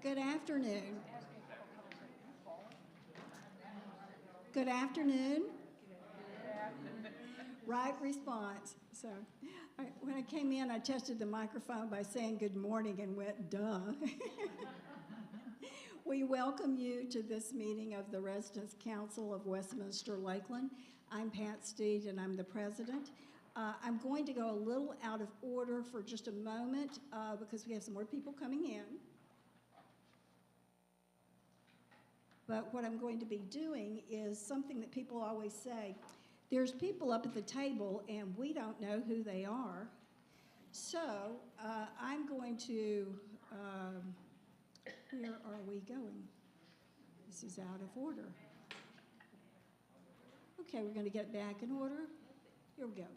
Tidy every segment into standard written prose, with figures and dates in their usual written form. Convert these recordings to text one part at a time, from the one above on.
Good afternoon. Good afternoon. Right response. So when I came in, I tested the microphone by saying good morning and went, duh. We welcome you to this meeting of the Residents' Council of Westminster Lakeland. I'm Pat Steed and I'm the president. I'm going to go a little out of order for just a moment because we have some more people coming in. But what I'm going to be doing is something that people always say. There's people up at the table and we don't know who they are. So I'm going to, where are we going? This is out of order. Okay, we're going to get back in order. Here we go.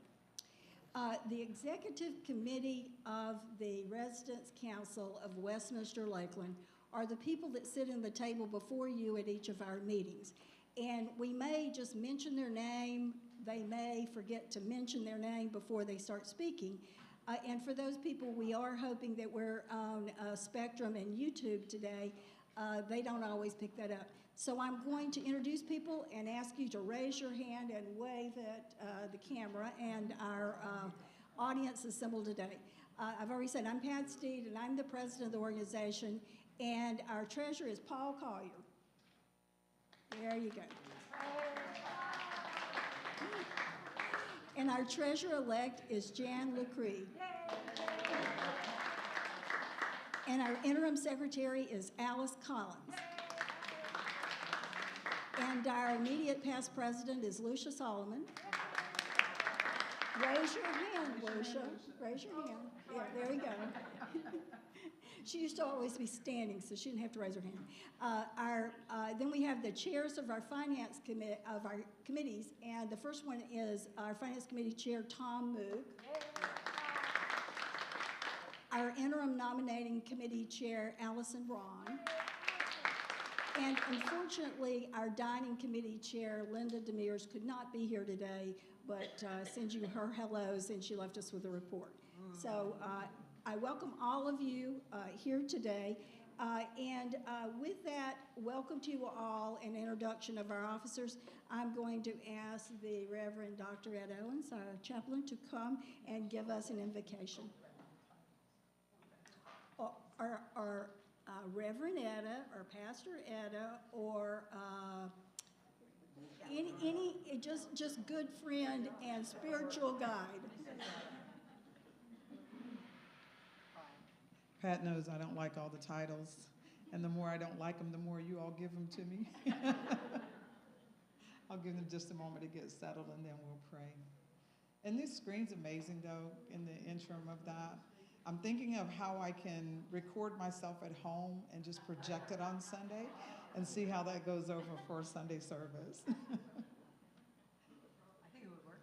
The Executive Committee of the Residents' Council of Westminster Lakeland are the people that sit in the table before you at each of our meetings. And we may just mention their name. They may forget to mention their name before they start speaking. And for those people, we are hoping that we're on Spectrum and YouTube today. They don't always pick that up. So I'm going to introduce people and ask you to raise your hand and wave at the camera and our audience assembled today. I've already said I'm Pat Steed and I'm the president of the organization, and our treasurer is Paul Collier. There you go. And our treasurer-elect is Jan LeCree. And our interim secretary is Alice Collins. And our immediate past president is Lucia Solomon. Raise your hand, Lucia. Raise your hand. Yeah, there you go. She used to always be standing, so she didn't have to raise her hand. Then we have the chairs of our finance committee of our committees, and the first one is our finance committee chair, Tom Moog. Our interim nominating committee chair, Allison Ron. And unfortunately, our dining committee chair, Linda Demers, could not be here today, but sends you her hellos, and she left us with a report. So I welcome all of you here today. And with that, welcome to you all, an introduction of our officers. I'm going to ask the Reverend Dr. Ed Owens, our chaplain, to come and give us an invocation. Or Reverend Etta, or Pastor Etta, or any just good friend and spiritual guide. Pat knows I don't like all the titles, and the more I don't like them, the more you all give them to me. I'll give them just a moment to get settled, and then we'll pray. And this screen's amazing, though, in the interim of that. I'm thinking of how I can record myself at home and just project it on Sunday and see how that goes over for Sunday service. I think it would work.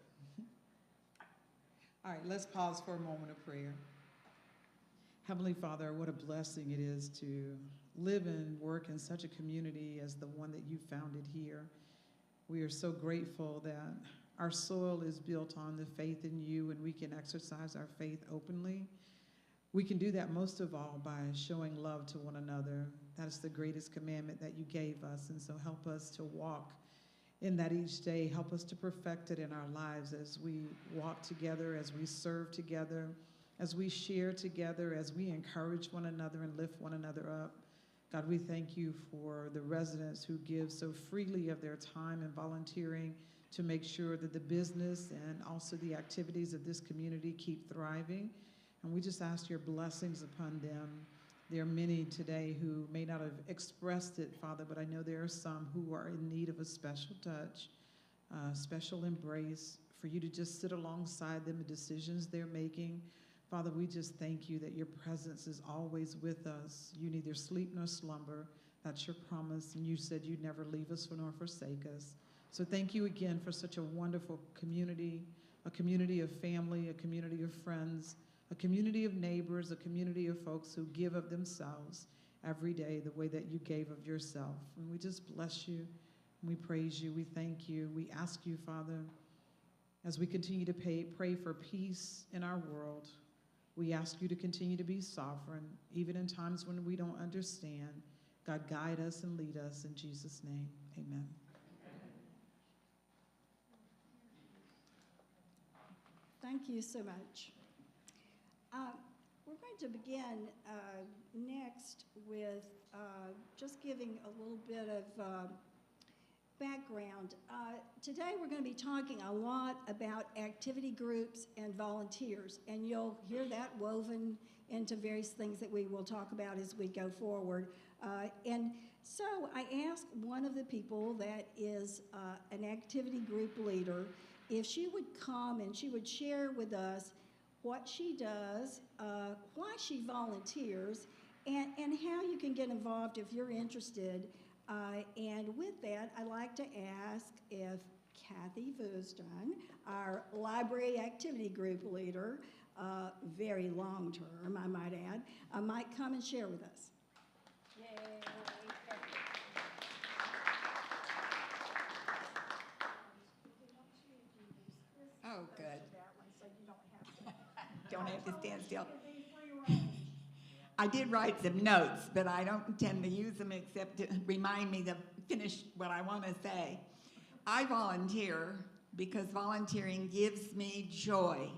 All right, let's pause for a moment of prayer. Heavenly Father, what a blessing it is to live and work in such a community as the one that you founded here. We are so grateful that our soil is built on the faith in you, and we can exercise our faith openly. We can do that most of all by showing love to one another. That is the greatest commandment that you gave us, and so help us to walk in that each day. Help us to perfect it in our lives as we walk together, as we serve together, as we share together, as we encourage one another and lift one another up. God, we thank you for the residents who give so freely of their time and volunteering to make sure that the business and also the activities of this community keep thriving. And we just ask your blessings upon them. There are many today who may not have expressed it, Father, but I know there are some who are in need of a special touch, special embrace, for you to just sit alongside them in decisions they're making. Father, we just thank you that your presence is always with us. You neither sleep nor slumber. That's your promise, and you said you'd never leave us nor forsake us. So thank you again for such a wonderful community, a community of family, a community of friends, a community of neighbors, a community of folks who give of themselves every day the way that you gave of yourself. And we just bless you, and we praise you, we thank you. We ask you, Father, as we continue to pray for peace in our world, We ask you to continue to be sovereign, even in times when we don't understand. God, guide us and lead us in Jesus' name. Amen. Thank you so much. We're going to begin next with just giving a little bit of background. Today we're going to be talking a lot about activity groups and volunteers, and you'll hear that woven into various things that we will talk about as we go forward. And so I asked one of the people that is an activity group leader if she would come and she would share with us what she does, why she volunteers, and how you can get involved if you're interested. And with that, I'd like to ask if Kathy Voosdon, our library activity group leader, very long term, I might add, might come and share with us. Yay. Oh, good. Don't have to stand still. I did write some notes, but I don't intend to use them except to remind me to finish what I want to say. I volunteer because volunteering gives me joy.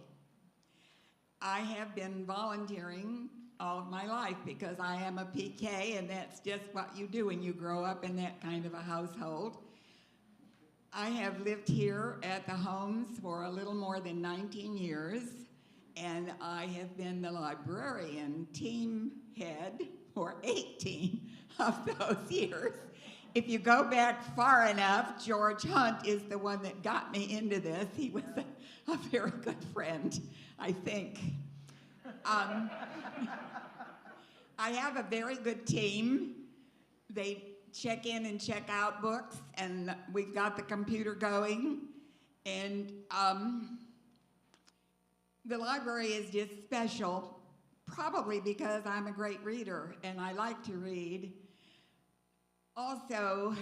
I have been volunteering all of my life because I am a PK, and that's just what you do when you grow up in that kind of a household. I have lived here at the homes for a little more than 19 years, and I have been the librarian team head for 18 of those years. If you go back far enough, George Hunt is the one that got me into this. He was a very good friend, I think. I have a very good team. They check in and check out books, and we've got the computer going. And the library is just special, probably because I'm a great reader and I like to read. Also,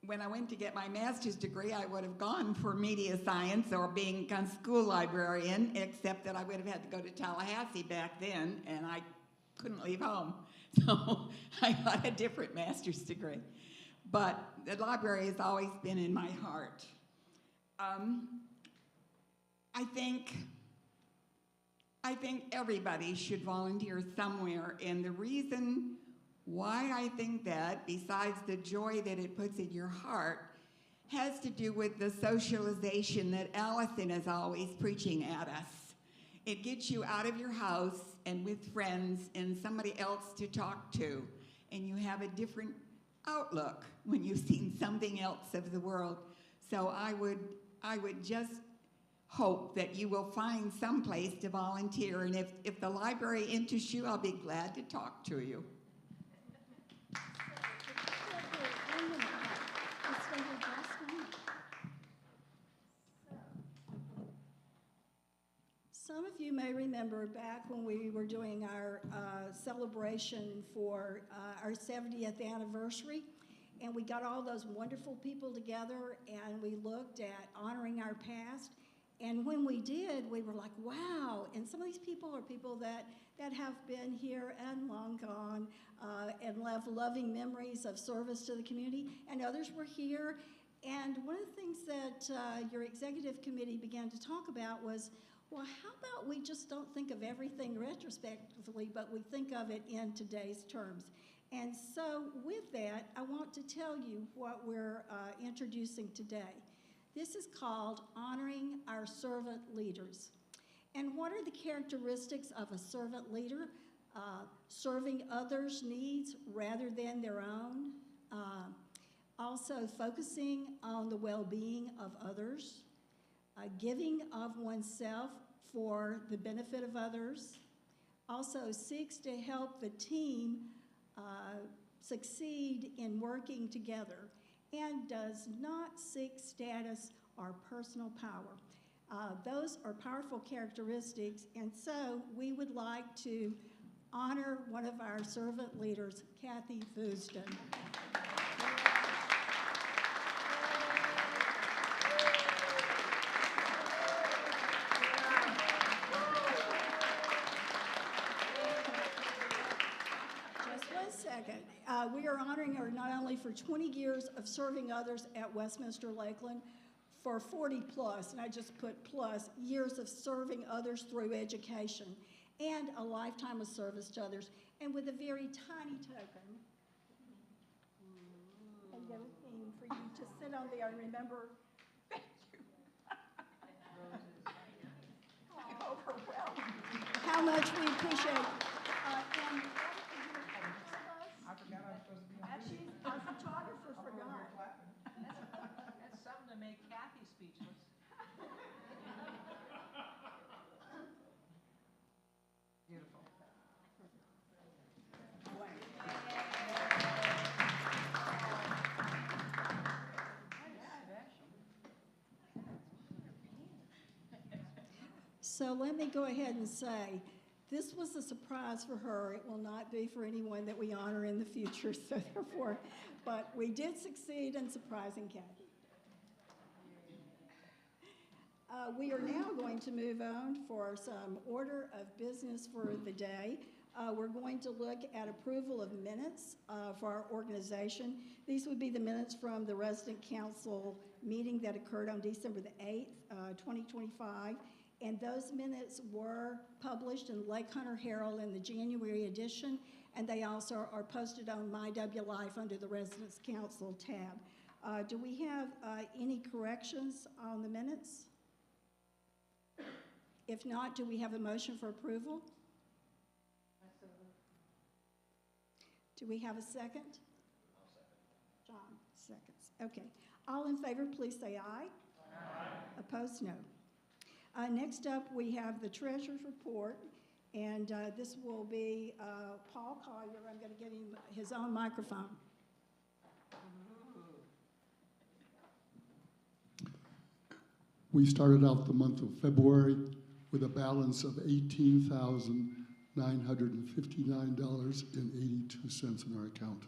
when I went to get my master's degree, I would have gone for media science or being a school librarian, except that I would have had to go to Tallahassee back then, and I couldn't leave home. So I got a different master's degree. But the library has always been in my heart. I think everybody should volunteer somewhere, and the reason why I think that, besides the joy that it puts in your heart, has to do with the socialization that Allison is always preaching at us. It gets you out of your house and with friends and somebody else to talk to, and you have a different outlook when you've seen something else of the world. So I would just hope that you will find some place to volunteer, and if the library interests you, I'll be glad to talk to you. Some of you may remember back when we were doing our celebration for our 70th anniversary, and we got all those wonderful people together, and we looked at honoring our past. And when we did, we were like, wow. And some of these people are people that have been here and long gone and left loving memories of service to the community. And others were here. And one of the things that your executive committee began to talk about was, well, how about we just don't think of everything retrospectively, but we think of it in today's terms. And so with that, I want to tell you what we're introducing today. This is called Honoring Our Servant Leaders. And what are the characteristics of a servant leader? Serving others' needs rather than their own. Also focusing on the well-being of others. Giving of oneself for the benefit of others. Also seeks to help the team succeed in working together, and does not seek status or personal power. Those are powerful characteristics, and so we would like to honor one of our servant leaders, Kathy Voosdon. honoring her not only for 20 years of serving others at Westminster Lakeland, for 40 plus, and I just put plus, years of serving others through education, and a lifetime of service to others. And with a very tiny token, I got a theme for you to sit on there and remember. I'm overwhelmed. How much we appreciate. And I forgot I was supposed to be on actually, our photographer forgot. That's something to make Kathy speechless. Beautiful. So let me go ahead and say, this was a surprise for her. It will not be for anyone that we honor in the future, so therefore, but we did succeed in surprising Kathy. We are now going to move on for some order of business for the day. We're going to look at approval of minutes for our organization. These would be the minutes from the resident council meeting that occurred on December the 8th, 2025. And those minutes were published in Lake Hunter Herald in the January edition, and they also are posted on My W Life under the Residents Council tab. Do we have any corrections on the minutes? If not, do we have a motion for approval? Do we have a second? John seconds. Okay. All in favor, please say aye. Aye. Opposed, no. Next up, we have the treasurer's report, and this will be Paul Collier. I'm going to give him his own microphone. We started out the month of February with a balance of $18,959.82 in our account.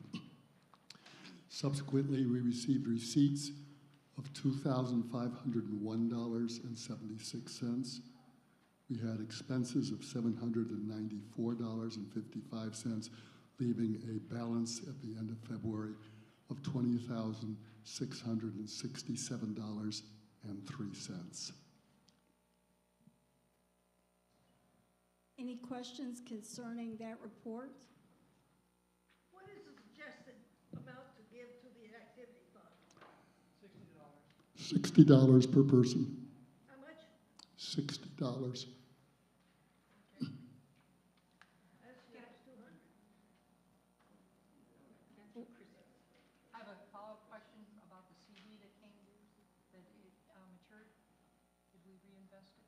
Subsequently, we received receipts of $2,501.76. We had expenses of $794.55, leaving a balance at the end of February of $20,667.03. Any questions concerning that report? What is the suggested amount to give to the activity fund? $60 per person. How much? $60. That's 200. I have a follow-up question about the CD that came due, that it matured. Did we reinvest it?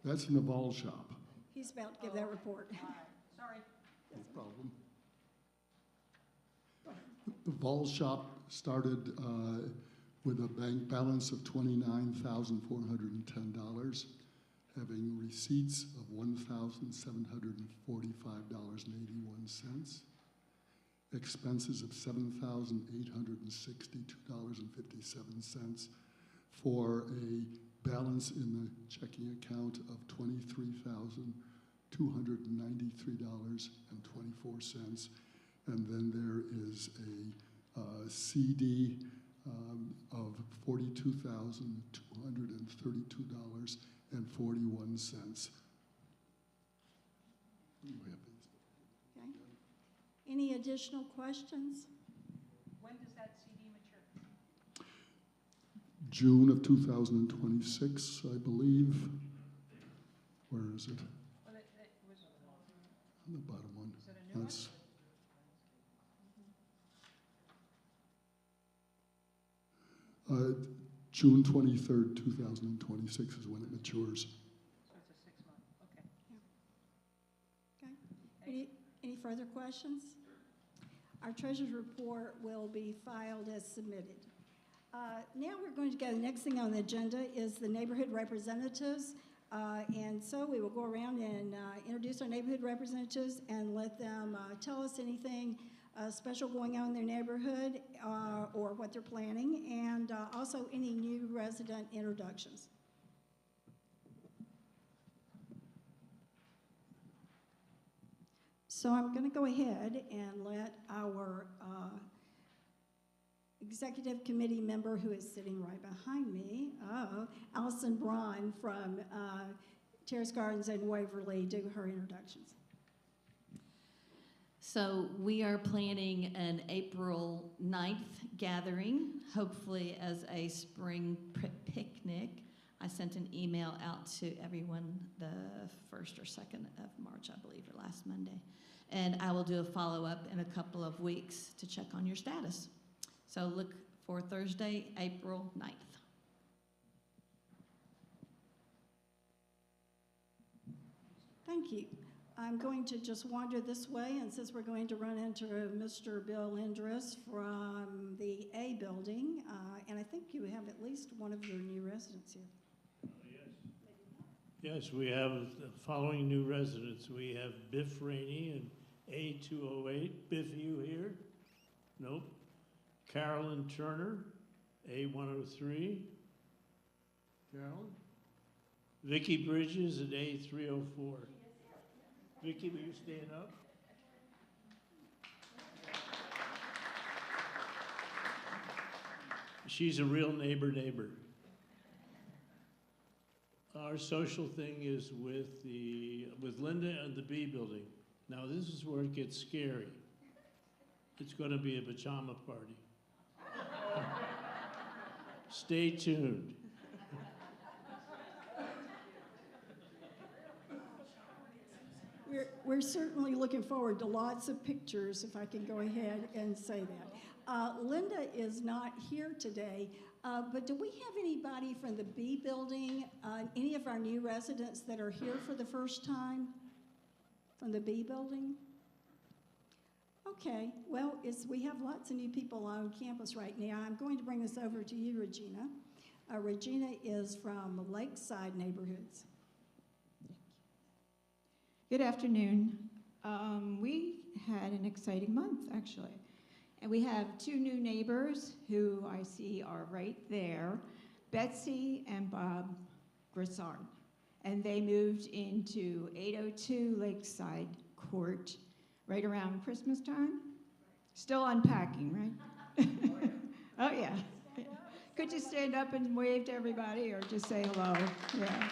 That's in the Vol shop. He's about to give that report. All right, sorry. No problem. The Vol shop started with a bank balance of $29,410, having receipts of $1,745.81, expenses of $7,862.57, for a balance in the checking account of $23,293.24. And then there is a CD of $42,232.41. Okay. Any additional questions? When does that CD mature? June of 2026, I believe. Where is it? Well, it was, On the bottom one. is it a new one? That's June 23rd, 2026 is when it matures. So it's a 6-month, okay. Okay. Any further questions? Our treasurer's report will be filed as submitted. Now we're going to go, the next thing on the agenda is the neighborhood representatives. And so we will go around and introduce our neighborhood representatives and let them tell us anything special going on in their neighborhood or what they're planning, and also any new resident introductions. So I'm going to go ahead and let our executive committee member who is sitting right behind me, Allison Braun from Terrace Gardens and Waverly, do her introductions. So we are planning an April 9th gathering, hopefully as a spring picnic. I sent an email out to everyone the 1st or 2nd of March, I believe, or last Monday. And I will do a follow-up in a couple of weeks to check on your status. So look for Thursday, April 9th. Thank you. I'm going to just wander this way, and since we're going to run into Mr. Bill Indris from the A building, and I think you have at least one of your new residents here. Yes, we have the following new residents. We have Biff Rainey and A208. Biff, you here? Nope. Carolyn Turner, A103. Carolyn? Vicki Bridges at A304. Vicki, will you stand up? She's a real neighbor. Our social thing is with Linda and the B building. Now this is where it gets scary. It's going to be a pajama party. Stay tuned. We're certainly looking forward to lots of pictures, if I can go ahead and say that. Linda is not here today, but do we have anybody from the B building, any of our new residents that are here for the first time from the B building? Okay, well, we have lots of new people on campus right now. I'm going to bring this over to you, Regina. Regina is from Lakeside Neighborhoods. Good afternoon. We had an exciting month, actually. And we have two new neighbors who I see are right there, Betsy and Bob Grissard. And they moved into 802 Lakeside Court right around Christmas time. Still unpacking, right? Oh, yeah. Could you stand up and wave to everybody or just say hello? Yeah.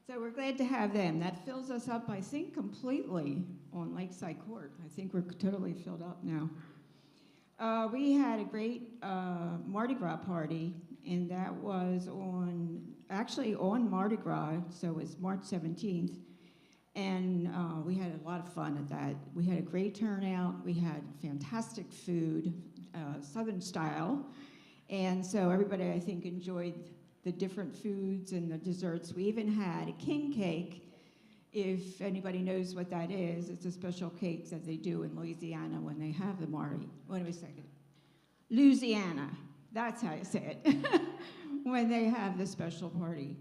So we're glad to have them. That fills us up, I think, completely on Lakeside Court. I think we're totally filled up now. We had a great Mardi Gras party, and that was actually on Mardi Gras, so it was March 17th. And we had a lot of fun at that. We had a great turnout. We had fantastic food, Southern style. And so everybody, I think, enjoyed the different foods and the desserts. We even had a king cake. If anybody knows what that is, it's a special cake that they do in Louisiana when they have the Mardi. Wait a second. Louisiana, that's how you say it, when they have the special party.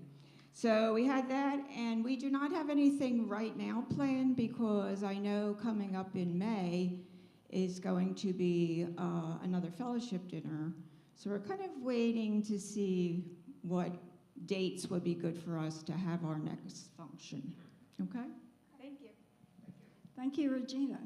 So we had that, and we do not have anything right now planned because I know coming up in May is going to be another fellowship dinner. So we're kind of waiting to see what dates would be good for us to have our next function. Okay? Thank you. Thank you, Regina.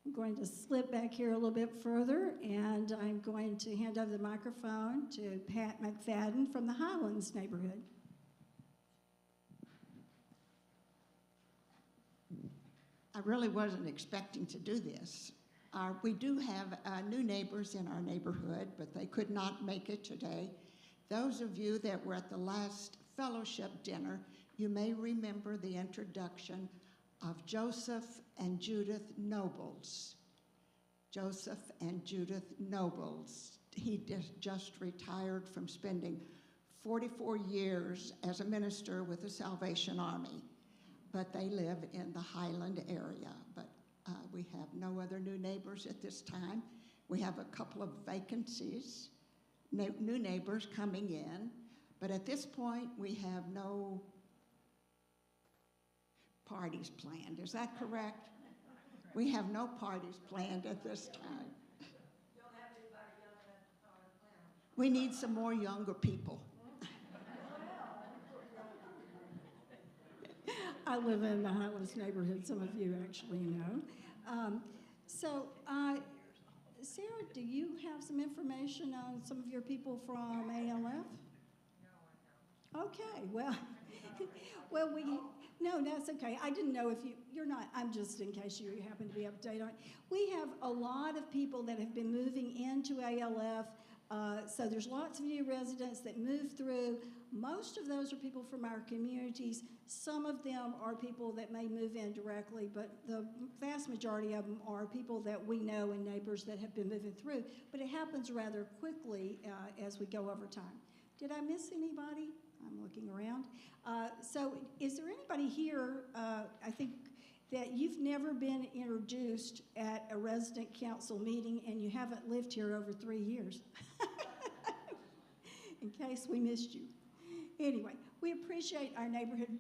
I'm going to slip back here a little bit further, and I'm going to hand over the microphone to Pat McFadden from the Highlands neighborhood. I really wasn't expecting to do this. We do have new neighbors in our neighborhood, but they could not make it today. Those of you that were at the last fellowship dinner, you may remember the introduction of Joseph and Judith Nobles. Joseph and Judith Nobles. He just retired from spending 44 years as a minister with the Salvation Army, but they live in the Highland area. But we have no other new neighbors at this time. We have a couple of vacancies, new neighbors coming in, but at this point we have no parties planned. Is that correct? We have no parties planned at this time. Don't have anybody young enough to start a plan. We need some more younger people. I live in the Highlands neighborhood, some of you actually know. Sarah, do you have some information on some of your people from ALF? Okay, well, no, that's okay. I didn't know if you're not, I'm just in case you happen to be up to date on it. We have a lot of people that have been moving into ALF, so there's lots of new residents that move through. Most of those are people from our communities. Some of them are people that may move in directly, but the vast majority of them are people that we know and neighbors that have been moving through. But it happens rather quickly as we go over time. Did I miss anybody? I'm looking around. So is there anybody here, I think, that you've never been introduced at a resident council meeting and you haven't lived here over 3 years? In case we missed you. Anyway, we appreciate our neighborhood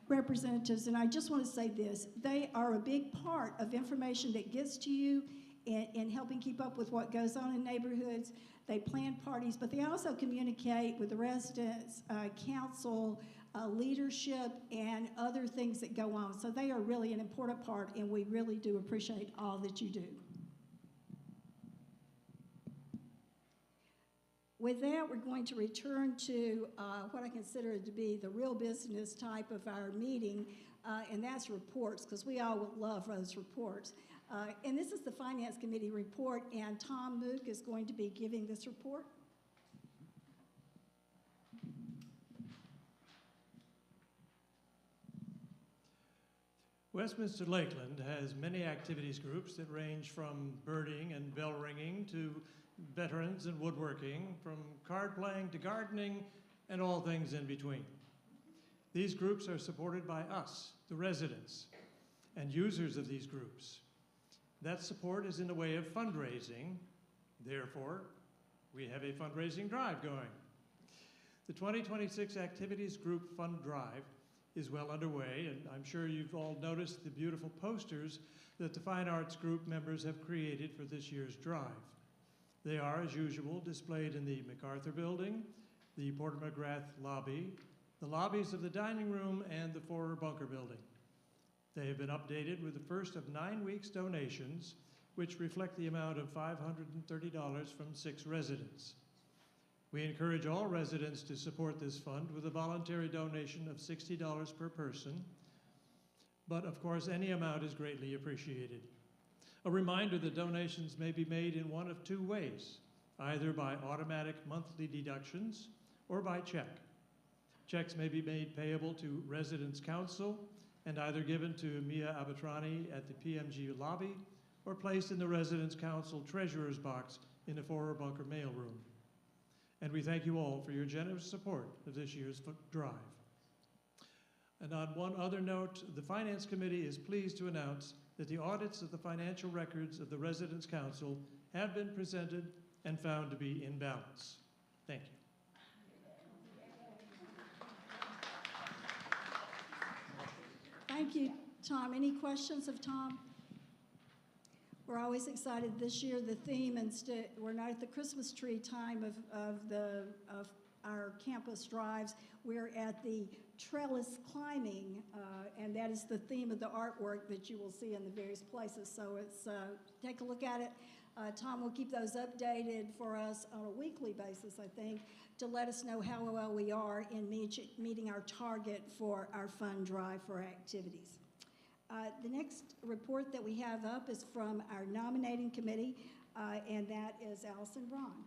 representatives, and I just want to say this. They are a big part of information that gets to you in helping keep up with what goes on in neighborhoods. They plan parties, but they also communicate with the residents, council, leadership, and other things that go on. So they are really an important part, and we really do appreciate all that you do. With that, we're going to return to what I consider to be the real business type of our meeting, and that's reports, because we all would love those reports. And this is the Finance Committee report, and Tom Mook is going to be giving this report. Westminster Lakeland has many activities groups that range from birding and bell ringing to veterans and woodworking, from card playing to gardening, and all things in between. These groups are supported by us, the residents, and users of these groups. That support is in the way of fundraising. Therefore, we have a fundraising drive going. The 2026 Activities Group Fund Drive is well underway, and I'm sure you've all noticed the beautiful posters that the Fine Arts Group members have created for this year's drive. They are, as usual, displayed in the MacArthur Building, the Porter McGrath lobby, the lobbies of the dining room, and the Forer Bunker Building. They have been updated with the first of 9 weeks' donations, which reflect the amount of $530 from 6 residents. We encourage all residents to support this fund with a voluntary donation of $60 per person, but of course any amount is greatly appreciated. A reminder that donations may be made in one of 2 ways, either by automatic monthly deductions or by check. Checks may be made payable to Residents Council and either given to Mia Abatrani at the PMG lobby or placed in the Residents Council Treasurer's Box in the Forer Bunker mailroom. And we thank you all for your generous support of this year's drive. And on one other note, the Finance Committee is pleased to announce that the audits of the financial records of the Residents Council have been presented and found to be in balance. Thank you. Thank you, Tom. Any questions of Tom? We're always excited this year. The theme, instead, we're not at the Christmas tree time of our campus drives. We're at the trellis climbing, and that is the theme of the artwork that you will see in the various places. So it's take a look at it. Tom will keep those updated for us on a weekly basis, I think, to let us know how well we are in meeting our target for our fund drive for activities. The next report that we have up is from our nominating committee, and that is Allison Braun.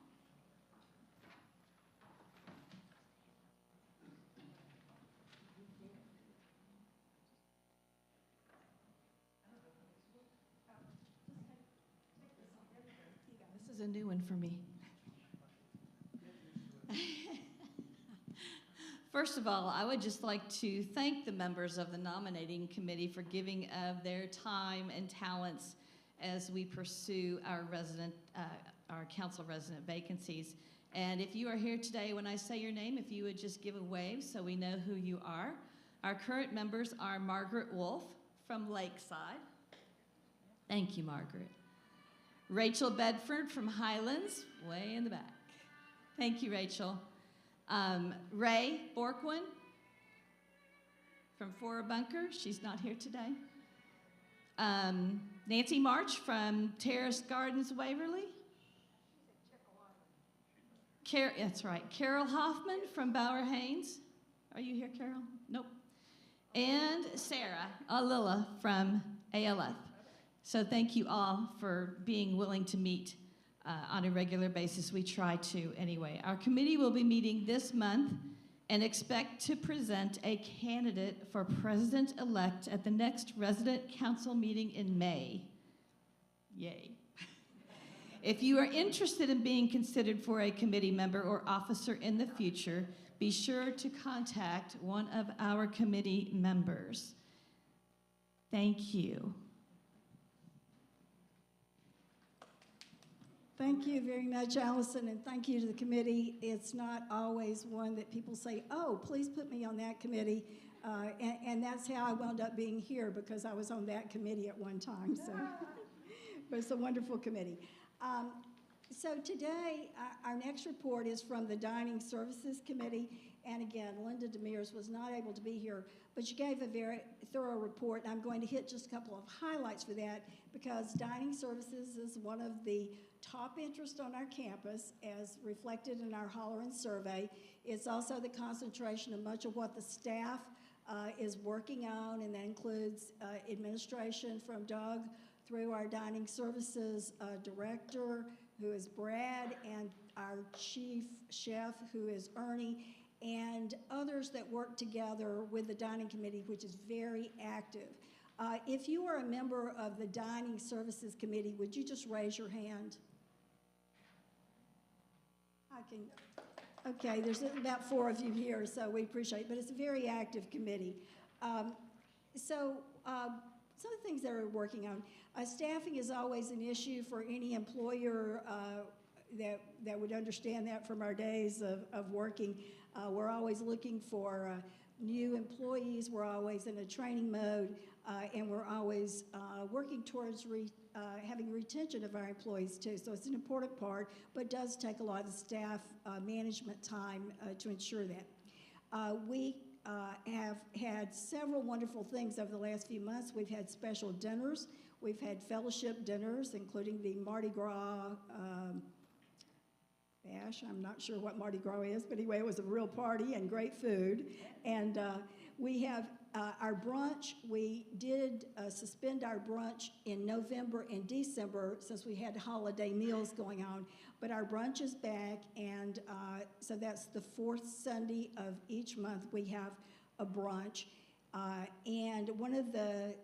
This is a new one for me. First of all, I would just like to thank the members of the nominating committee for giving of their time and talents as we pursue our council resident vacancies. And if you are here today, when I say your name, if you would just give a wave so we know who you are. Our current members are Margaret Wolf from Lakeside. Thank you, Margaret. Rachel Bedford from Highlands, way in the back. Thank you, Rachel. Ray Borkwin. from Fora Bunker. She's not here today. Nancy March from Terrace Gardens, Waverly. That's right. Carol Hoffman from Bauer Haynes. Are you here, Carol? Nope. And Sarah Alila from ALF. So thank you all for being willing to meet on a regular basis. We try to anyway. Our committee will be meeting this month and expect to present a candidate for president-elect at the next resident council meeting in May. Yay. If you are interested in being considered for a committee member or officer in the future, be sure to contact one of our committee members. Thank you. Thank you very much, Allison, and thank you to the committee. It's not always one that people say, oh, please put me on that committee. And that's how I wound up being here, because I was on that committee at one time. So, but it's a wonderful committee. So today, our next report is from the Dining Services Committee. And again, Linda Demers was not able to be here, but she gave a very thorough report. And I'm going to hit just a couple of highlights for that, because dining services is one of the top interests on our campus, as reflected in our Holleran survey. It's also the concentration of much of what the staff is working on, and that includes administration from Doug through our dining services director, who is Brad, and our chief chef, who is Ernie, and others that work together with the dining committee, which is very active. If you are a member of the Dining Services Committee, would you just raise your hand? Okay, there's about 4 of you here, so we appreciate it, but it's a very active committee. Some of the things that we're working on, staffing is always an issue for any employer that would understand that from our days of working. We're always looking for new employees. We're always in a training mode, and we're always working towards having retention of our employees too. So it's an important part, but does take a lot of staff management time to ensure that. We have had several wonderful things over the last few months. We've had special dinners. We've had fellowship dinners, including the Mardi Gras bash. I'm not sure what Mardi Gras is, but anyway, it was a real party and great food. And we have our brunch. We did suspend our brunch in November and December since we had holiday meals going on, but our brunch is back, and so that's the 4th Sunday of each month we have a brunch. And one of the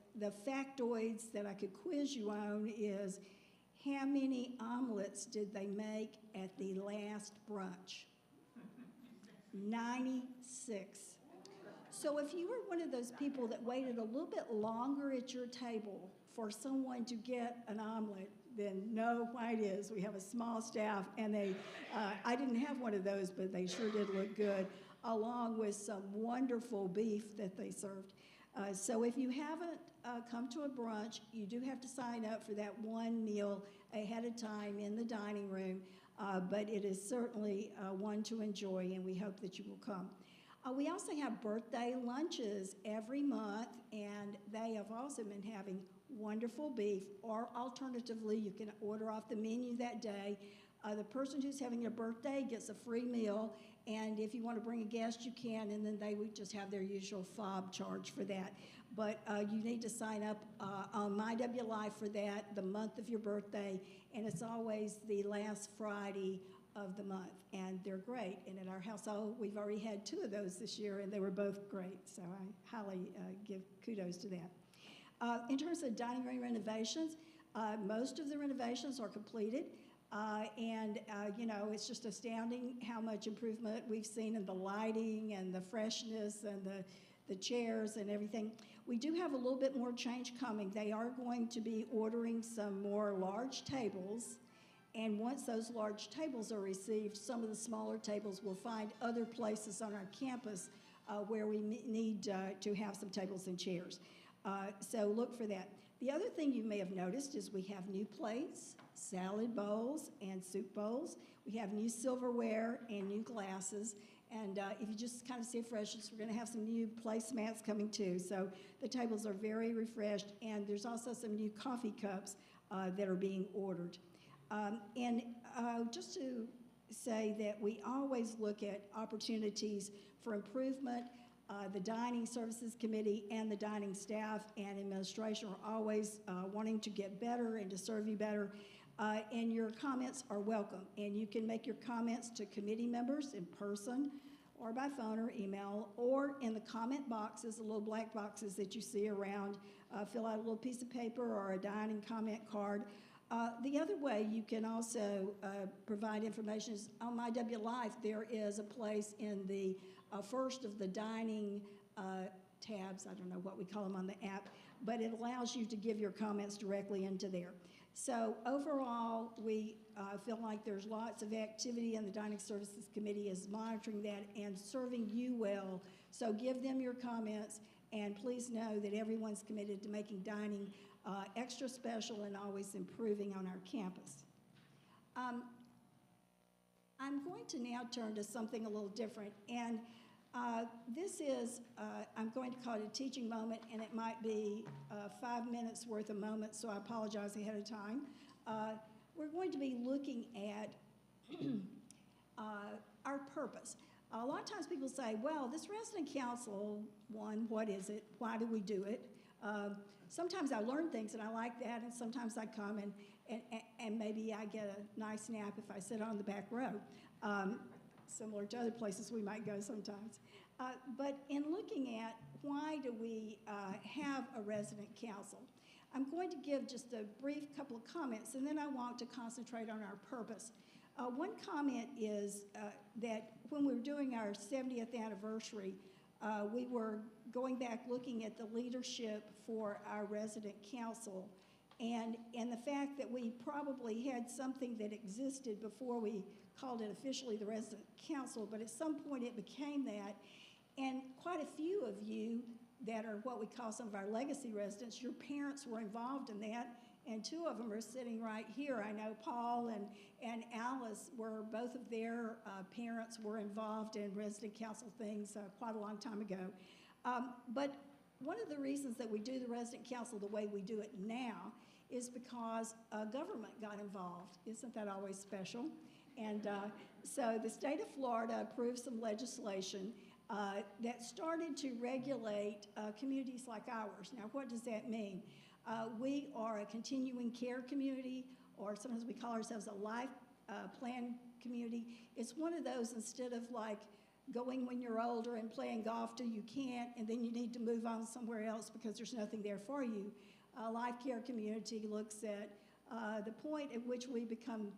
factoids that I could quiz you on is, how many omelets did they make at the last brunch? 96. So if you were one of those people that waited a little bit longer at your table for someone to get an omelet, then know why it is. We have a small staff, and I didn't have one of those, but they sure did look good, along with some wonderful beef that they served. So if you haven't come to a brunch, you do have to sign up for that one meal ahead of time in the dining room, but it is certainly one to enjoy, and we hope that you will come. We also have birthday lunches every month, and they have also been having wonderful beef, or alternatively, you can order off the menu that day. The person who's having a birthday gets a free meal, and if you want to bring a guest, you can, and then they would just have their usual fob charge for that. But you need to sign up on MyWLife for that, the month of your birthday, and it's always the last Friday of the month, and they're great. And at our household, we've already had 2 of those this year, and they were both great, so I highly give kudos to that. In terms of dining room renovations, most of the renovations are completed. You know, it's just astounding how much improvement we've seen in the lighting and the freshness and the chairs and everything. We do have a little bit more change coming. They are going to be ordering some more large tables, and once those large tables are received, some of the smaller tables will find other places on our campus where we need to have some tables and chairs. So look for that. The other thing you may have noticed is we have new plates, salad bowls, and soup bowls. We have new silverware and new glasses, And if you just kind of see refreshments, we're going to have some new placemats coming too. So the tables are very refreshed, and there's also some new coffee cups that are being ordered. Just to say that we always look at opportunities for improvement. The Dining Services Committee and the dining staff and administration are always wanting to get better and to serve you better. And your comments are welcome. And you can make your comments to committee members in person or by phone or email, or in the comment boxes, the little black boxes that you see around. Fill out a little piece of paper or a dining comment card. The other way you can also provide information is on My W Life. There is a place in the first of the dining tabs, I don't know what we call them on the app, but it allows you to give your comments directly into there. So overall, we feel like there's lots of activity, and the Dining Services Committee is monitoring that and serving you well. So give them your comments, and please know that everyone's committed to making dining extra special and always improving on our campus. I'm going to now turn to something a little different, and this is, I'm going to call it a teaching moment, and it might be 5 minutes worth of moments, so I apologize ahead of time. We're going to be looking at our purpose. A lot of times people say, well, this resident council one, what is it? Why do we do it? Sometimes I learn things and I like that, and sometimes I come and maybe I get a nice nap if I sit on the back row. Similar to other places we might go sometimes. But in looking at why do we have a resident council, I'm going to give just a brief couple of comments, and then I want to concentrate on our purpose. One comment is that when we were doing our 70th anniversary, we were going back looking at the leadership for our resident council, and the fact that we probably had something that existed before we called it officially the resident council, but at some point it became that. And quite a few of you that are what we call some of our legacy residents, your parents were involved in that, and two of them are sitting right here. I know Paul and Alice were, both of their parents were involved in resident council things quite a long time ago. But one of the reasons that we do the resident council the way we do it now is because government got involved. Isn't that always special? And so the state of Florida approved some legislation that started to regulate communities like ours. Now, what does that mean? We are a continuing care community, or sometimes we call ourselves a life plan community. It's one of those, instead of like going when you're older and playing golf till you can't, and then you need to move on somewhere else because there's nothing there for you. A life care community looks at the point at which we become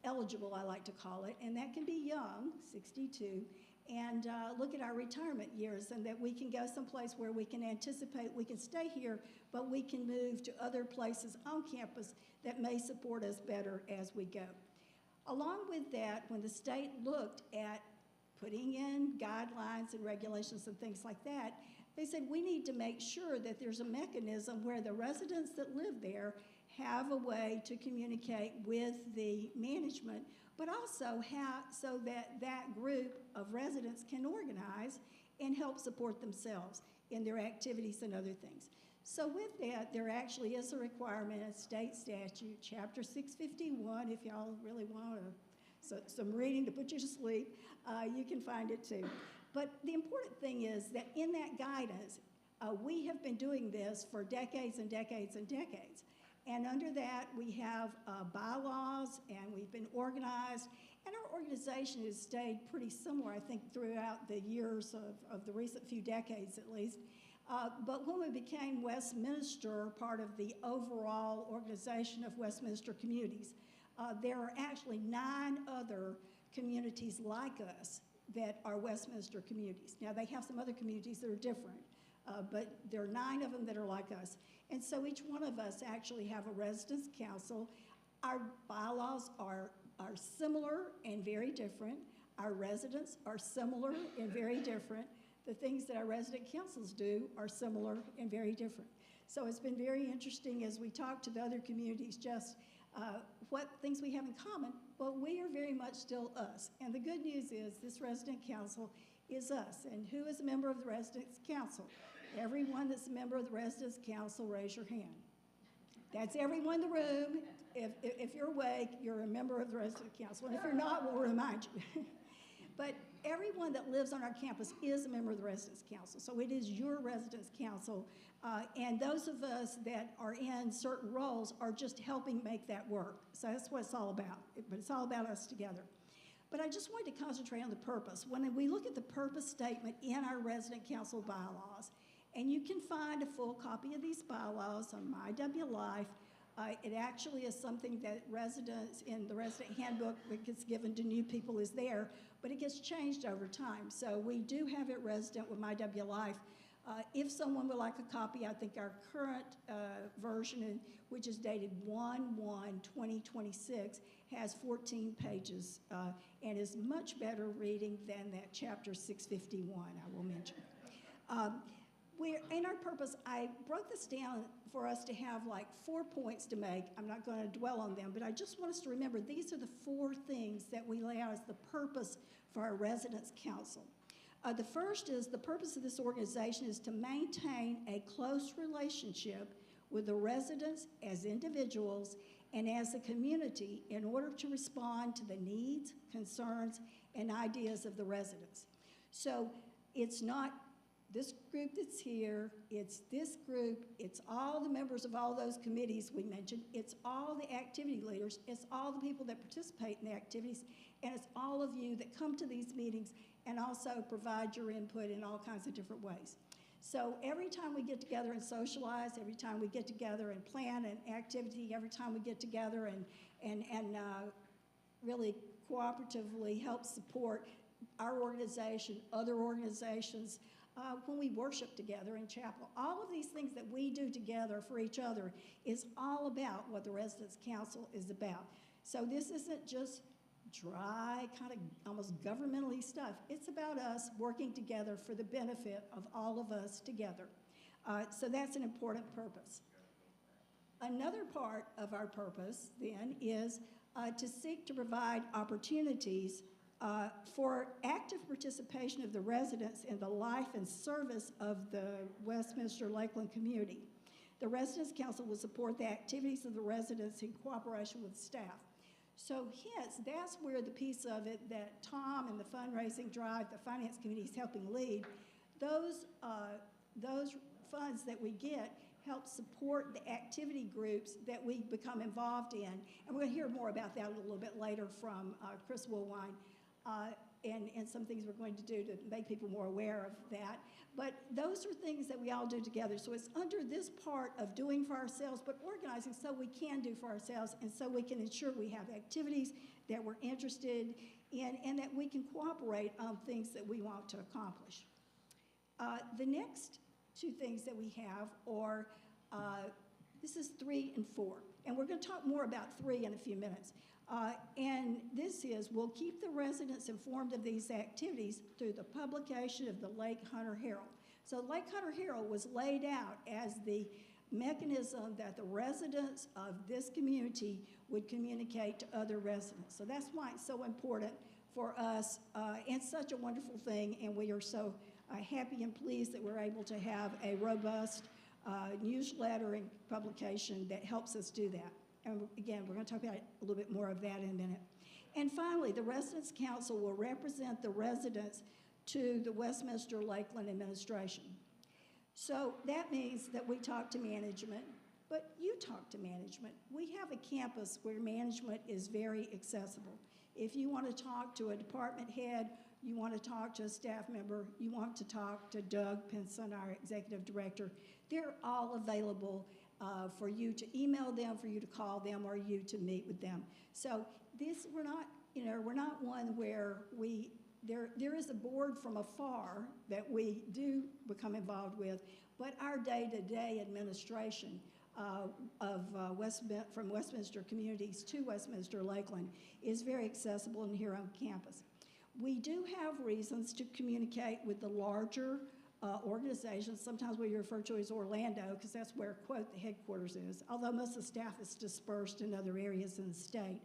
eligible, I like to call it, and that can be young, 62, and look at our retirement years, and that we can go someplace where we can anticipate we can stay here, but we can move to other places on campus that may support us better as we go. Along with that, when the state looked at putting in guidelines and regulations and things like that, they said we need to make sure that there's a mechanism where the residents that live there have a way to communicate with the management, but also so that that group of residents can organize and help support themselves in their activities and other things. So with that, there actually is a requirement in state statute, Chapter 651, if y'all really want some reading to put you to sleep, you can find it too. But the important thing is that in that guidance, we have been doing this for decades and decades and decades. And under that, we have bylaws, and we've been organized, and our organization has stayed pretty similar, I think, throughout the years of the recent few decades at least. But when we became Westminster, part of the overall organization of Westminster Communities, there are actually 9 other communities like us that are Westminster communities. Now, they have some other communities that are different, but there are 9 of them that are like us. And so each one of us actually have a residence council. Our bylaws are similar and very different. Our residents are similar and very different. The things that our resident councils do are similar and very different. So it's been very interesting as we talk to the other communities, just what things we have in common, well, we are very much still us. And the good news is this resident council is us. And who is a member of the residents council? Everyone that's a member of the residents council, raise your hand. That's everyone in the room. If you're awake, you're a member of the resident council. And if you're not, we'll remind you. But everyone that lives on our campus is a member of the residents council. So it is your residents council. And those of us that are in certain roles are just helping make that work. So that's what it's all about. But it's all about us together. But I just wanted to concentrate on the purpose. When we look at the purpose statement in our resident council bylaws, and you can find a full copy of these bylaws on MyWLife. It actually is something that residents in the resident handbook that gets given to new people is there, but it gets changed over time. So we do have it resident with MyWLife. If someone would like a copy, I think our current version, which is dated 1/1/2026, has 14 pages and is much better reading than that chapter 651 I will mention. In our purpose, I broke this down for us to have like 4 points to make. I'm not going to dwell on them, but I just want us to remember these are the 4 things that we lay out as the purpose for our residents council. The first is the purpose of this organization is to maintain a close relationship with the residents as individuals and as a community in order to respond to the needs, concerns, and ideas of the residents. So it's not this group that's here, it's this group, it's all the members of all those committees we mentioned, it's all the activity leaders, it's all the people that participate in the activities, and it's all of you that come to these meetings and also provide your input in all kinds of different ways. So every time we get together and socialize, every time we get together and plan an activity, every time we get together and really cooperatively help support our organization, other organizations, when we worship together in chapel. All of these things that we do together for each other is all about what the Residents Council is about. So this isn't just dry, kind of almost governmentally stuff. It's about us working together for the benefit of all of us together. So that's an important purpose. Another part of our purpose, then, is to seek to provide opportunities for active participation of the residents in the life and service of the Westminster Lakeland community. The Residents Council will support the activities of the residents in cooperation with staff. So hence, that's where the piece of it that Tom and the fundraising drive, the finance committee is helping lead, those funds that we get help support the activity groups that we become involved in. And we're going to hear more about that a little bit later from Chris Woolwine. And some things we're going to do to make people more aware of that. But those are things that we all do together. So it's under this part of doing for ourselves, but organizing so we can do for ourselves and so we can ensure we have activities that we're interested in and that we can cooperate on things that we want to accomplish. The next 2 things that we have are, this is 3 and 4. And we're going to talk more about 3 in a few minutes. And this is, we'll keep the residents informed of these activities through the publication of the Lake Hunter Herald. So Lake Hunter Herald was laid out as the mechanism that the residents of this community would communicate to other residents. So that's why it's so important for us and such a wonderful thing, and we are so happy and pleased that we're able to have a robust newsletter and publication that helps us do that. And again, we're going to talk about a little bit more of that in a minute. And finally, the Residents Council will represent the residents to the Westminster Lakeland administration. So that means that we talk to management, but you talk to management. We have a campus where management is very accessible. If you want to talk to a department head, you want to talk to a staff member, you want to talk to Doug Pinson, our executive director, they're all available for you to email them, for you to call them, or you to meet with them. So this, we're not one where there is a board from afar that we do become involved with, but our day-to-day administration from Westminster Communities to Westminster Lakeland is very accessible and here on campus. We do have reasons to communicate with the larger organizations. Sometimes we refer to as Orlando because that's where, quote, the headquarters is, although most of the staff is dispersed in other areas in the state.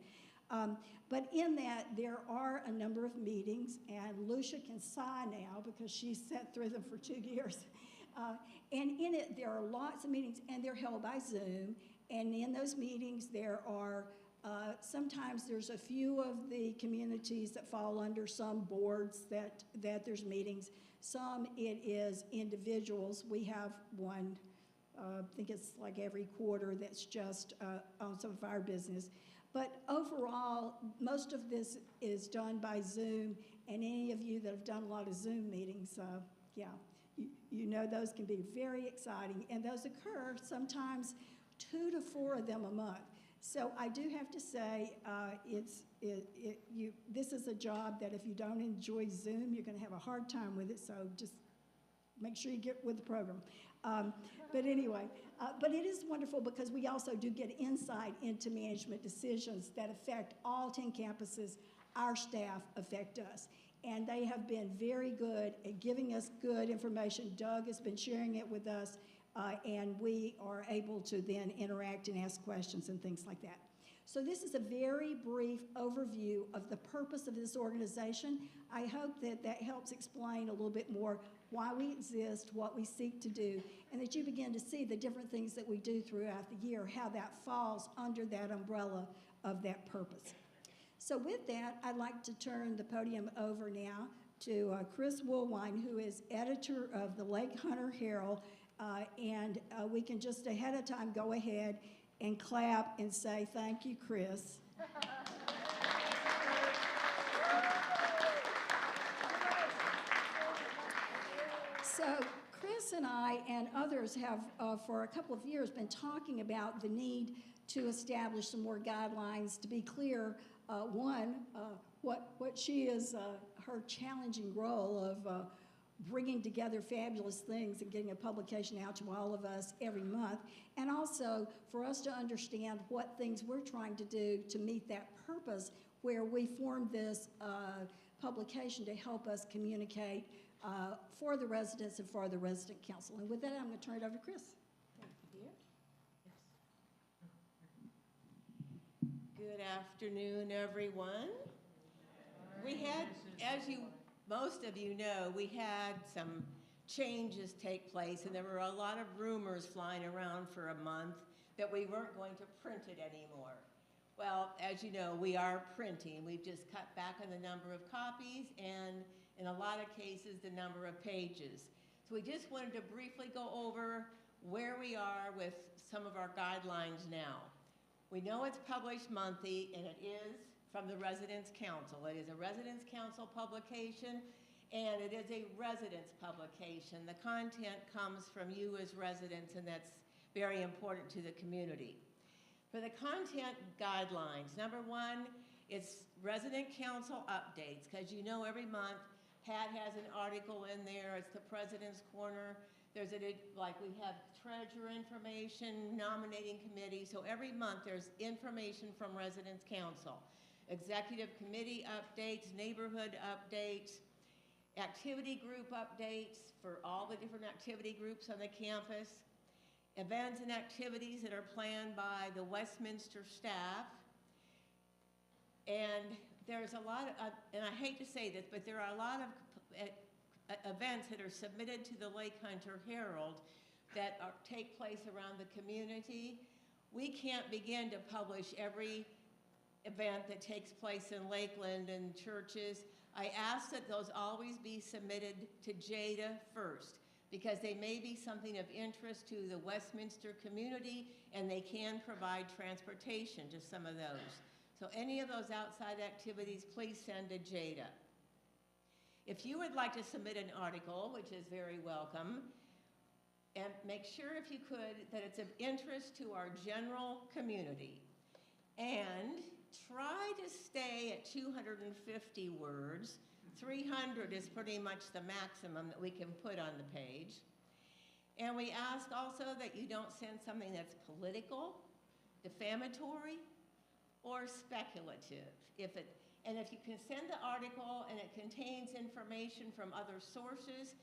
But in that, there are a number of meetings, and Lucia can sigh now because she's sat through them for 2 years. And in it, there are lots of meetings, and they're held by Zoom. And in those meetings, there are sometimes there's a few of the communities that fall under some boards that there's meetings. Some it is individuals. We have one, I think it's like every quarter, that's just on some of our business. But overall, most of this is done by Zoom, and any of you that have done a lot of Zoom meetings, yeah, you know those can be very exciting, and those occur sometimes 2 to 4 of them a month. So I do have to say, this is a job that if you don't enjoy Zoom, you're going to have a hard time with it, so just make sure you get with the program. But anyway, but it is wonderful because we also do get insight into management decisions that affect all 10 campuses. Our staff affect us. And they have been very good at giving us good information. Doug has been sharing it with us, and we are able to then interact and ask questions and things like that. So this is a very brief overview of the purpose of this organization. I hope that that helps explain a little bit more why we exist, what we seek to do, and that you begin to see the different things that we do throughout the year, how that falls under that umbrella of that purpose. So with that, I'd like to turn the podium over now to Chris Woolwine, who is editor of the Lake Hunter Herald, and we can just ahead of time go ahead and clap and say, thank you, Chris. So Chris and I and others have, for a couple of years, been talking about the need to establish some more guidelines. To be clear, what she is, her challenging role of bringing together fabulous things and getting a publication out to all of us every month, and also for us to understand what things we're trying to do to meet that purpose, where we formed this publication to help us communicate for the residents and for the resident council. And with that, I'm going to turn it over to Chris. Thank you, dear. Good afternoon, everyone. We had, as most of you know, we had some changes take place, and there were a lot of rumors flying around for a month that we weren't going to print it anymore. Well, as you know, we are printing. We've just cut back on the number of copies and, in a lot of cases, the number of pages. So we just wanted to briefly go over where we are with some of our guidelines now. We know it's published monthly, and it is from the Residents' Council. It is a Residents' Council publication, and it is a residents' publication. The content comes from you as residents, and that's very important to the community. For the content guidelines, number one, it's Resident Council updates, because you know every month Pat has an article in there. It's the President's Corner. There's like we have treasurer information, nominating committee. So every month there's information from Residents' Council. Executive committee updates, neighborhood updates, activity group updates for all the different activity groups on the campus, events and activities that are planned by the Westminster staff. And there's a lot of, and I hate to say this, but there are a lot of events that are submitted to the Lake Hunter Herald that take place around the community. We can't begin to publish every event that takes place in Lakeland and churches. I ask that those always be submitted to Jada first, because they may be something of interest to the Westminster community, and they can provide transportation to some of those. So any of those outside activities, please send to Jada. If you would like to submit an article, which is very welcome, and make sure, if you could, that it's of interest to our general community. And try to stay at 250 words. 300 is pretty much the maximum that we can put on the page. And we ask also that you don't send something that's political, defamatory, or speculative. And if you can send the article and it contains information from other sources,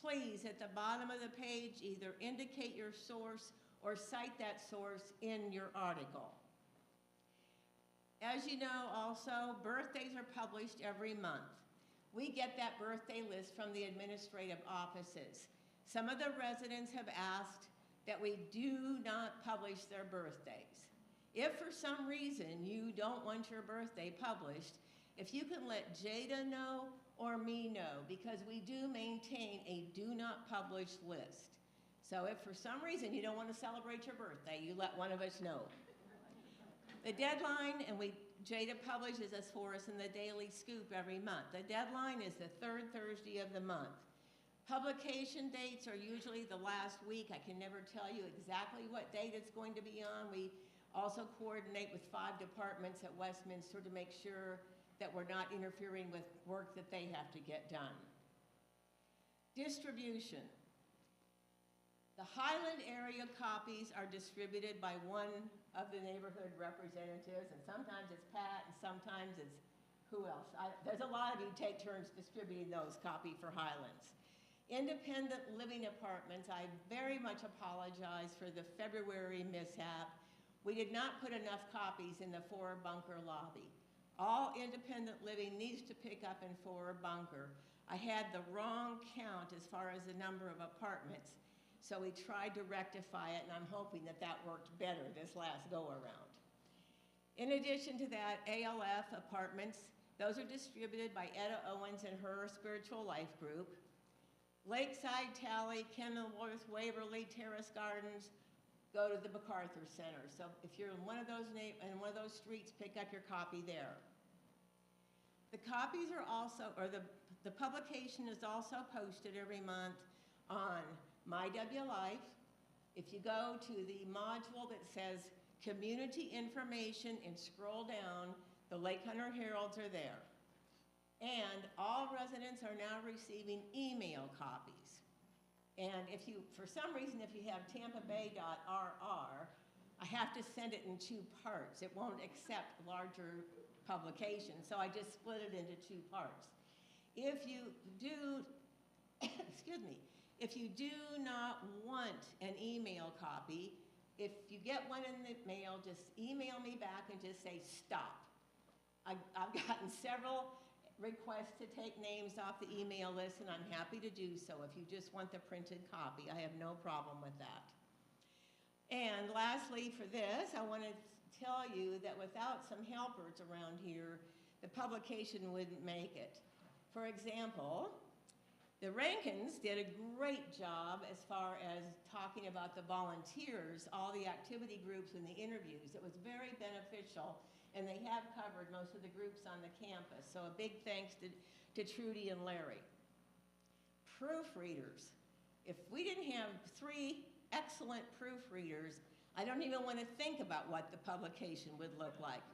please, at the bottom of the page, either indicate your source or cite that source in your article. As you know, also, birthdays are published every month. We get that birthday list from the administrative offices. Some of the residents have asked that we do not publish their birthdays. If for some reason you don't want your birthday published, if you can let Jada know or me know, because we do maintain a do not publish list. So if for some reason you don't want to celebrate your birthday, you let one of us know. The deadline, and Jada publishes this for us in the Daily Scoop every month. The deadline is the third Thursday of the month. Publication dates are usually the last week. I can never tell you exactly what date it's going to be on. We also coordinate with 5 departments at Westminster to make sure that we're not interfering with work that they have to get done. Distribution. The Highland area copies are distributed by one of the neighborhood representatives, and sometimes it's Pat, and sometimes it's who else? There's a lot of you take turns distributing those copy for Highlands. Independent living apartments, I very much apologize for the February mishap. We did not put enough copies in the 4 bunker lobby. All independent living needs to pick up in 4 bunker. I had the wrong count as far as the number of apartments, so we tried to rectify it, and I'm hoping that that worked better this last go-around. In addition to that, ALF apartments, those are distributed by Etta Owens and her spiritual life group. Lakeside, Tally, Kenilworth, Waverly, Terrace Gardens, go to the MacArthur Center. So if you're in one of those streets, pick up your copy there. The copies are also, or the publication is also posted every month on MyWLife. If you go to the module that says Community Information and scroll down, the Lake Hunter Heralds are there. And all residents are now receiving email copies. And if you, for some reason, if you have tampabay.rr, I have to send it in 2 parts. It won't accept larger publications, so I just split it into 2 parts. If you do, excuse me, if you do not want an email copy, if you get one in the mail, just email me back and just say stop. I've gotten several requests to take names off the email list, and I'm happy to do so. If you just want the printed copy, I have no problem with that. And lastly, for this, I want to tell you that without some helpers around here, the publication wouldn't make it. For example, the Rankins did a great job as far as talking about the volunteers, all the activity groups and the interviews. It was very beneficial, and they have covered most of the groups on the campus. So a big thanks to Trudy and Larry. Proofreaders. If we didn't have 3 excellent proofreaders, I don't even want to think about what the publication would look like.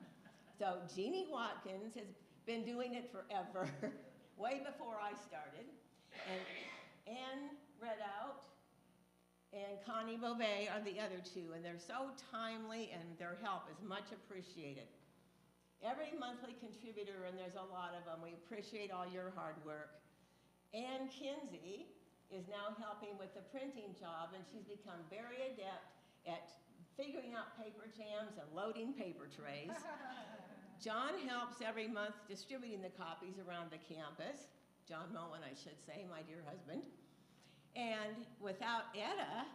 So Jeannie Watkins has been doing it forever, way before I started. And Ann Redout and Connie Beauvais are the other 2, and they're so timely, and their help is much appreciated. Every monthly contributor, and there's a lot of them, we appreciate all your hard work. Ann Kinsey is now helping with the printing job, and she's become very adept at figuring out paper jams and loading paper trays. John helps every month distributing the copies around the campus. John Mullen, I should say, my dear husband. And without Etta,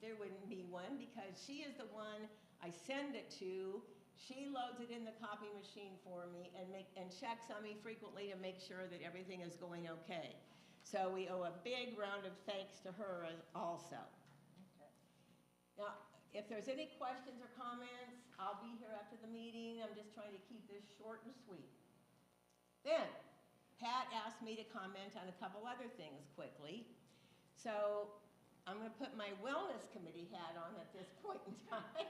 there wouldn't be one, because she is the one I send it to. She loads it in the copy machine for me and checks on me frequently to make sure that everything is going okay. So we owe a big round of thanks to her also. Okay. Now, if there's any questions or comments, I'll be here after the meeting. I'm just trying to keep this short and sweet. Then, Pat asked me to comment on a couple other things quickly. So I'm going to put my wellness committee hat on at this point in time.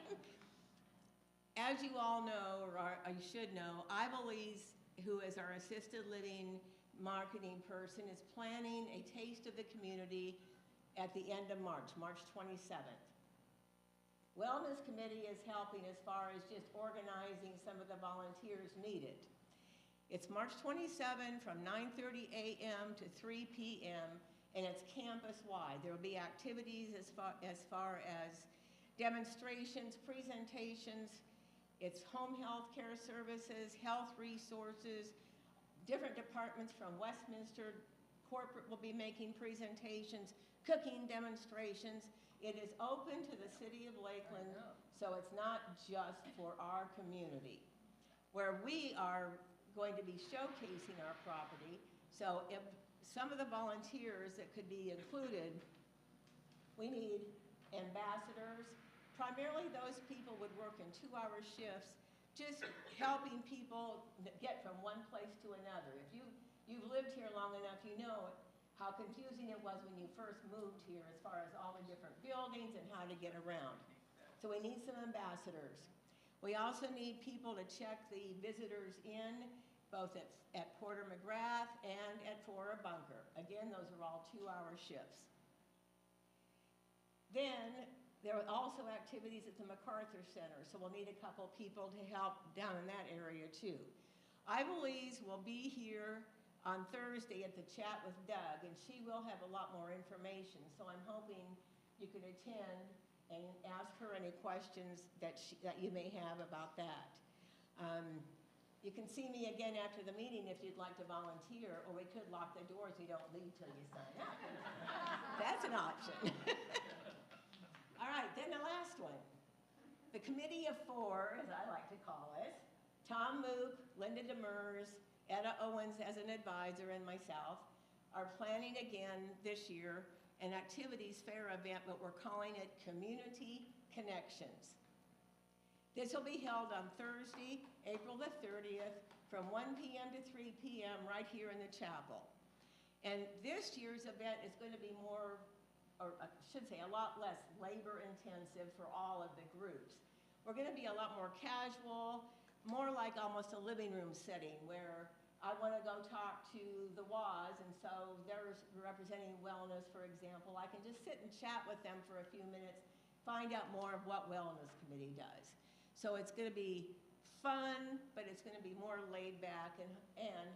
As you all know, or you should know, Iva Lees, who is our assisted living marketing person, is planning a taste of the community at the end of March, March 27th. Wellness committee is helping as far as just organizing some of the volunteers needed. It's March 27 from 9:30 a.m. to 3 p.m. and it's campus-wide. There will be activities as far as demonstrations, presentations. It's home health care services, health resources, different departments from Westminster. Corporate will be making presentations, cooking demonstrations. It is open to the city of Lakeland, so it's not just for our community. Where we are going to be showcasing our property, so if some of the volunteers that could be included, we need ambassadors. Primarily those people would work in 2-hour shifts, just helping people get from one place to another. If you've lived here long enough, you know how confusing it was when you first moved here as far as all the different buildings and how to get around. So we need some ambassadors. We also need people to check the visitors in, both at Porter McGrath and at Fora Bunker. Again, those are all 2-hour shifts. Then there are also activities at the MacArthur Center, so we'll need a couple people to help down in that area too. Louise will be here on Thursday at the chat with Doug, and she will have a lot more information, so I'm hoping you can attend and ask her any questions that you may have about that. You can see me again after the meeting if you'd like to volunteer, or we could lock the doors so you don't leave till you sign up. That's an option. All right, then the last one. The Committee of Four, as I like to call it, Tom Mook, Linda Demers, Etta Owens as an advisor, and myself, are planning again this year an activities fair event, but we're calling it Community Connections. This will be held on Thursday, April the 30th, from 1 p.m. to 3 p.m. right here in the chapel. And this year's event is going to be more, or I should say a lot less labor intensive for all of the groups. We're going to be a lot more casual, more like almost a living room setting where I want to go talk to the WAS, and so they're representing wellness, for example. I can just sit and chat with them for a few minutes, find out more of what Wellness Committee does. So it's going to be fun, but it's going to be more laid back, and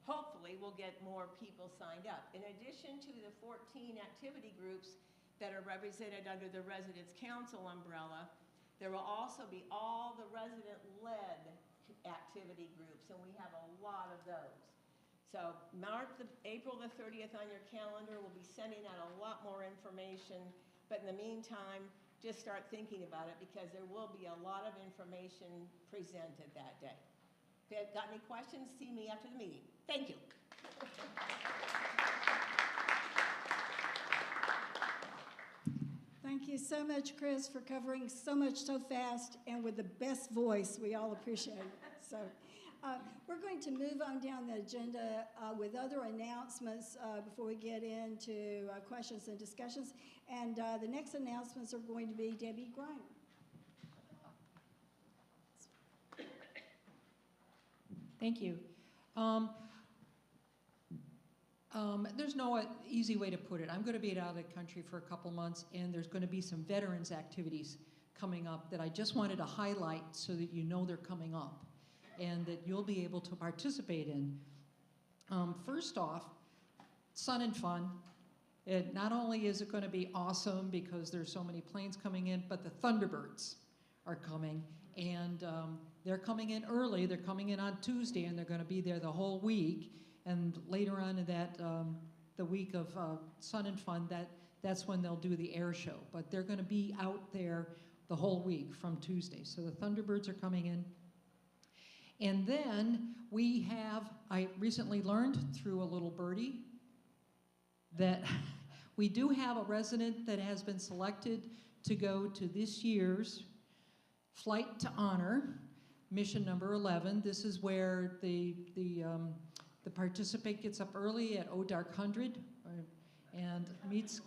hopefully we'll get more people signed up. In addition to the 14 activity groups that are represented under the Residents Council umbrella, there will also be all the resident-led activity groups, and we have a lot of those. So mark April the 30th on your calendar. We'll be sending out a lot more information, but in the meantime, just start thinking about it because there will be a lot of information presented that day. If you've got any questions, see me after the meeting. Thank you. Thank you so much, Chris, for covering so much so fast and with the best voice. We all appreciate it. So we're going to move on down the agenda with other announcements before we get into questions and discussions. And the next announcements are going to be Debbie Griner. Thank you. There's no easy way to put it. I'm going to be out of the country for a couple months, and there's going to be some veterans activities coming up that I just wanted to highlight so that you know they're coming up and that you'll be able to participate in. First off, Sun and Fun. Not only is it going to be awesome because there's so many planes coming in, but the Thunderbirds are coming, and they're coming in early. They're coming in on Tuesday, and they're going to be there the whole week. And later on in that, the week of Sun and Fun, that's when they'll do the air show. But they're going to be out there the whole week from Tuesday. So the Thunderbirds are coming in. And then I recently learned through a little birdie that we do have a resident that has been selected to go to this year's Flight to Honor, mission number 11. This is where the participant gets up early at dark 100 and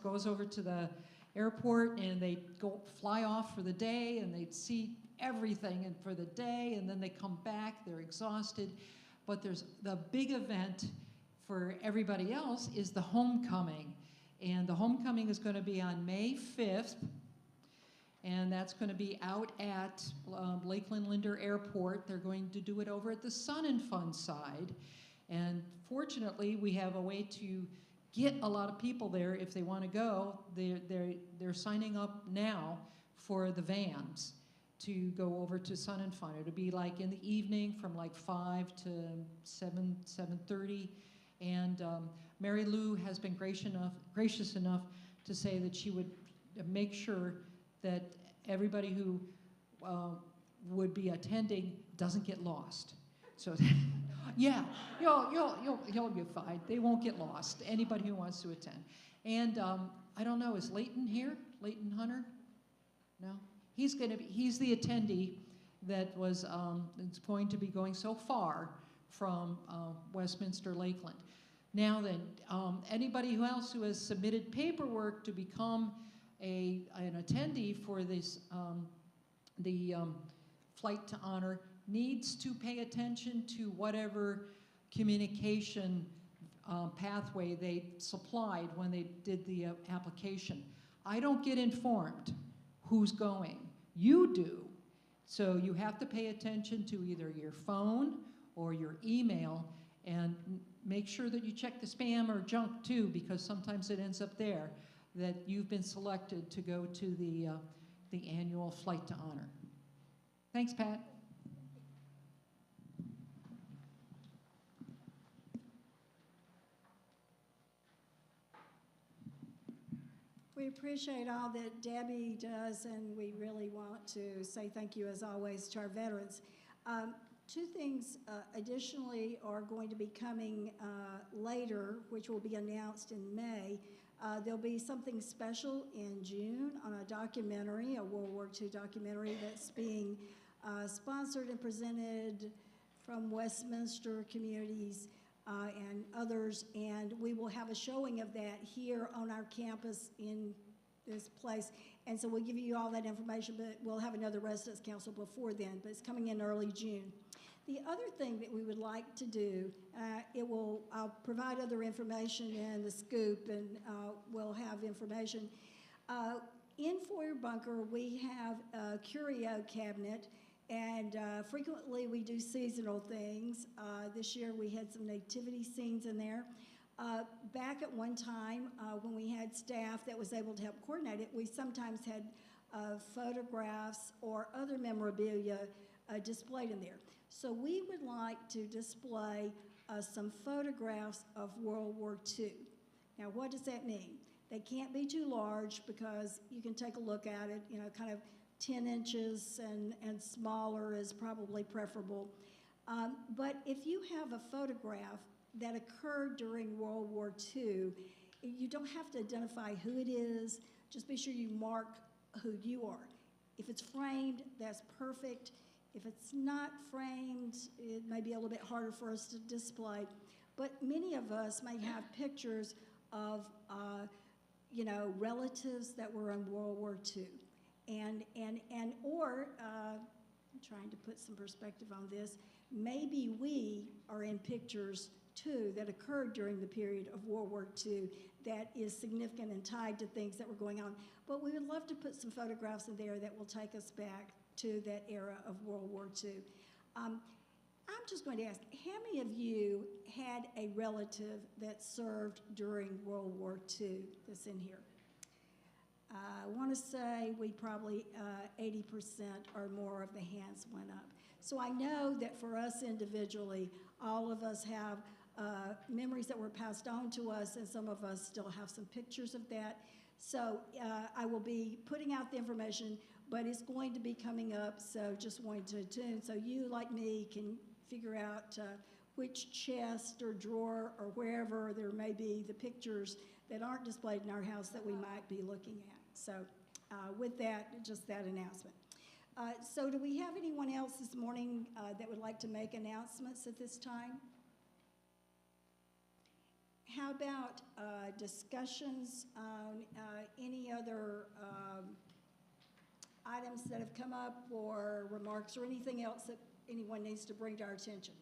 goes over to the airport, and they fly off for the day, and they see everything and for the day, and then they come back, they're exhausted. But there's the big event for everybody else is the homecoming. And the homecoming is going to be on May 5th, and that's going to be out at Lakeland Linder Airport. They're going to do it over at the Sun and Fun side. And fortunately, we have a way to get a lot of people there if they want to go. They're signing up now for the vans to go over to Sun and Fun. It'll be like in the evening from like 5 to 7:30. And Mary Lou has been gracious enough to say that she would make sure that everybody who would be attending doesn't get lost. So, yeah, you'll be fine. They won't get lost. Anybody who wants to attend. And I don't know, is Leighton here? Leighton Hunter? No, he's the attendee that was is going to be going so far from Westminster Lakeland. Now then, anybody else who has submitted paperwork to become an attendee for this the Flight to Honor needs to pay attention to whatever communication pathway they supplied when they did the application. I don't get informed who's going. You do. So you have to pay attention to either your phone or your email, and make sure that you check the spam or junk too, because sometimes it ends up there, that you've been selected to go to the annual Flight to Honor. Thanks, Pat. We appreciate all that Debbie does, and we really want to say thank you, as always, to our veterans. Two things additionally are going to be coming later, which will be announced in May. There'll be something special in June on a documentary, a World War II documentary that's being sponsored and presented from Westminster Communities and others, and we will have a showing of that here on our campus in this place. And so we'll give you all that information, but we'll have another residence council before then, but it's coming in early June. The other thing that we would like to do, I'll provide other information in the scoop, and we'll have information. In Foyer Bunker, we have a curio cabinet, and frequently we do seasonal things. This year we had some nativity scenes in there. Back at one time, when we had staff that was able to help coordinate it, we sometimes had photographs or other memorabilia displayed in there. So we would like to display some photographs of World War II. Now, what does that mean? They can't be too large because you can take a look at it, kind of 10 inches and smaller is probably preferable. But if you have a photograph that occurred during World War II, you don't have to identify who it is. Just be sure you mark who you are. If it's framed, that's perfect. If it's not framed, it may be a little bit harder for us to display. But many of us may have pictures of, relatives that were in World War II. Or I'm trying to put some perspective on this, maybe we are in pictures too that occurred during the period of World War II that is significant and tied to things that were going on. But we would love to put some photographs in there that will take us back to that era of World War II. I'm just going to ask, how many of you had a relative that served during World War II that's in here? I want to say we probably 80% or more of the hands went up. So I know that for us individually, all of us have memories that were passed on to us, and some of us still have some pictures of that. So I will be putting out the information, but it's going to be coming up, so just wanted to tune. So you, like me, can figure out which chest or drawer or wherever there may be the pictures that aren't displayed in our house that we might be looking at. So with that, just that announcement. So do we have anyone else this morning that would like to make announcements at this time? How about discussions on any other items that have come up, or remarks, or anything else that anyone needs to bring to our attention?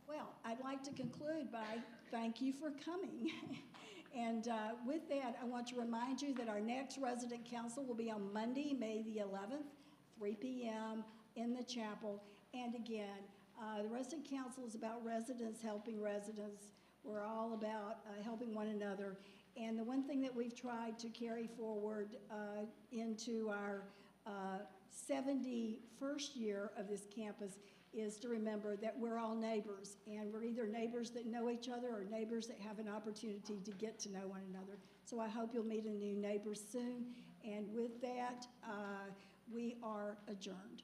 Well, I'd like to conclude by thank you for coming. And with that, I want to remind you that our next resident council will be on Monday, May the 11th, 3 p.m. in the chapel. And again, the resident council is about residents helping residents. We're all about helping one another. And the one thing that we've tried to carry forward into our 71st year of this campus is to remember that we're all neighbors, and we're either neighbors that know each other or neighbors that have an opportunity to get to know one another. So I hope you'll meet a new neighbor soon. And with that, we are adjourned.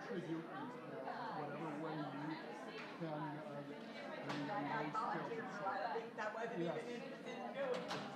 Contribute whatever way you can bring those skills. That wasn't even in